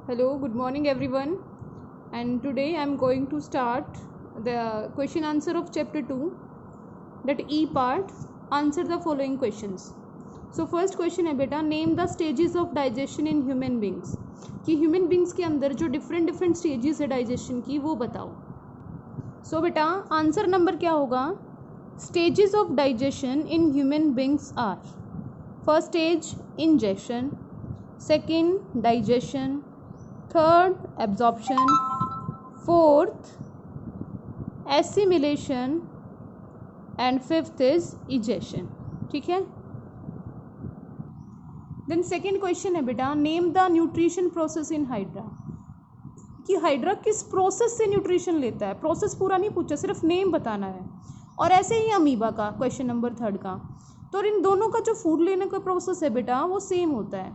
Hello, good morning everyone. And today I am going to start the question answer of chapter 2, that E part. Answer the following questions. So first question है बेटा, name the stages of digestion in human beings. कि human beings के अंदर जो different stages है digestion की वो बताओ. So बेटा आंसर नंबर क्या होगा? Stages of digestion in human beings are: first stage ingestion, second digestion, third absorption, fourth assimilation and fifth is egestion. ठीक है. देन सेकेंड क्वेश्चन है बेटा, name the nutrition process in hydra. कि hydra किस process से nutrition लेता है. Process पूरा नहीं पूछा, सिर्फ नेम बताना है. और ऐसे ही अमीबा का क्वेश्चन नंबर थर्ड का. तो इन दोनों का जो फूड लेने का प्रोसेस है बेटा वो सेम होता है.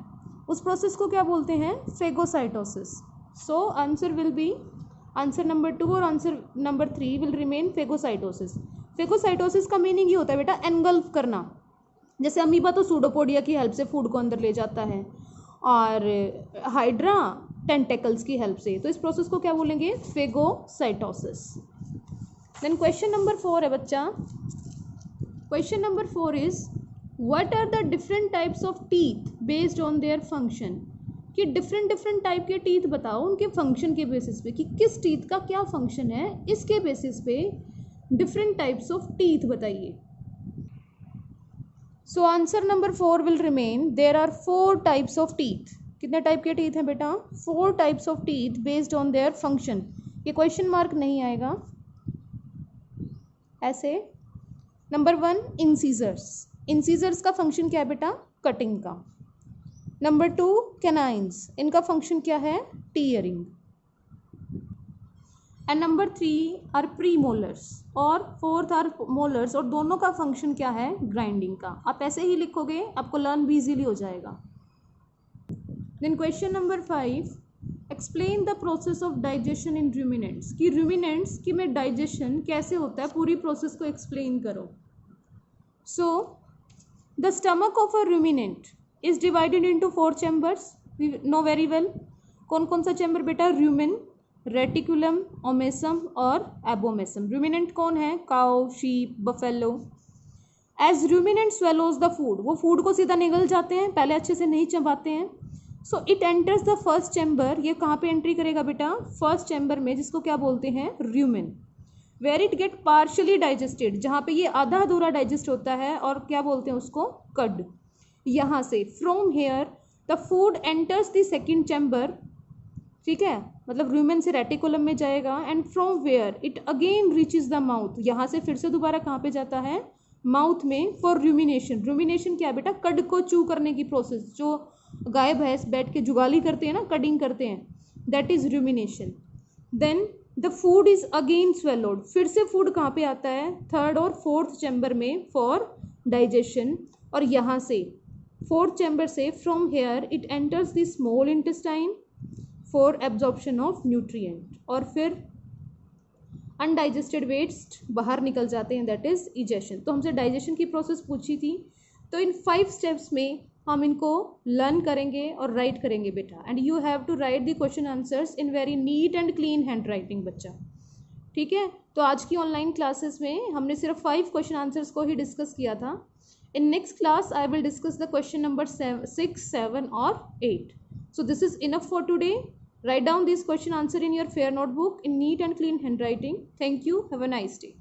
उस प्रोसेस को क्या बोलते हैं? Phagocytosis. So answer will be answer number 2 और answer number 3 will remain phagocytosis. Phagocytosis का मीनिंग ये होता है बेटा एनगल्फ करना. जैसे अमीबा तो सूडोपोडिया की हेल्प से फूड को अंदर ले जाता है और हाइड्रा टेंटेकल्स की हेल्प से. तो इस प्रोसेस को क्या बोलेंगे? फेगोसाइटोसिस. देन क्वेश्चन नंबर 4 है बच्चा. Question number 4 is what are the different types of teeth based on their function. कि डिफरेंट टाइप के टीथ बताओ उनके फंक्शन के बेसिस पे, कि किस टीथ का क्या फंक्शन है, इसके बेसिस पे डिफरेंट टाइप्स ऑफ टीथ बताइए. So answer number 4 will remain there are 4 types of teeth. कितने टाइप के टीथ हैं बेटा? 4 types of teeth based on their function. ये क्वेश्चन मार्क नहीं आएगा ऐसे. Number 1 incisors. इंसीजर्स का फंक्शन क्या है बेटा? कटिंग का. Number 2 canines. इनका फंक्शन क्या है? Tearing. And number 3 are premolars और 4th आर मोलर्स. और दोनों का फंक्शन क्या है? ग्राइंडिंग का. आप ऐसे ही लिखोगे, आपको लर्न भी इजीली हो जाएगा. Then question number 5, explain the process of digestion in ruminants. कि रूमिनेंट्स की में डाइजेशन कैसे होता है, पूरी प्रोसेस को एक्सप्लेन करो. So the stomach of a ruminant is divided into 4 chambers. We know very well. कौन कौन सा चैम्बर बेटा? रूमिन, रेटिकुलम, ओमेसम और एबोमेसम. रूमिनेंट कौन है? Cow, sheep, buffalo. As ruminant swallows the food, वो फूड को सीधा निगल जाते हैं, पहले अच्छे से नहीं चबाते हैं. So it enters the first chamber. ये कहाँ पे एंट्री करेगा बेटा? फर्स्ट चैम्बर में, जिसको क्या बोलते हैं? Rumen. Where it get partially digested, जहाँ पे ये आधा अधूरा डाइजेस्ट होता है, और क्या बोलते हैं उसको? कड. यहाँ से from here the food enters the second chamber. ठीक है, मतलब रूमेन से रेटिकुलम में जाएगा. And from where it again reaches the mouth. यहाँ से फिर से दोबारा कहाँ पे जाता है? माउथ में, फॉर रूमिनेशन. रूमिनेशन क्या है बेटा? कड को चू करने की प्रोसेस. जो गाय भैंस बैठ के जुगाली करते हैं ना, कडिंग करते हैं, that is rumination. Then the food is again swallowed. फिर से फूड कहाँ पे आता है? 3rd और 4th चैम्बर में फॉर डाइजेशन. और यहाँ से 4th चैम्बर से from here it enters the small intestine for absorption of nutrient. और फिर अनडाइजेस्टेड वेस्ट बाहर निकल जाते हैं, दैट इज इजेशन. तो हमसे डाइजेशन की प्रोसेस पूछी थी, तो इन 5 स्टेप्स में हम इनको लर्न करेंगे और राइट करेंगे बेटा. And you have to write the question answers in very neat and clean handwriting बच्चा. ठीक है. तो आज की ऑनलाइन क्लासेस में हमने सिर्फ 5 क्वेश्चन आंसर्स को ही डिस्कस किया था. In next class, I will discuss the question number 6, 7 or 8. So this is enough for today. Write down this question answer in your fair notebook in neat and clean handwriting. Thank you. Have a nice day.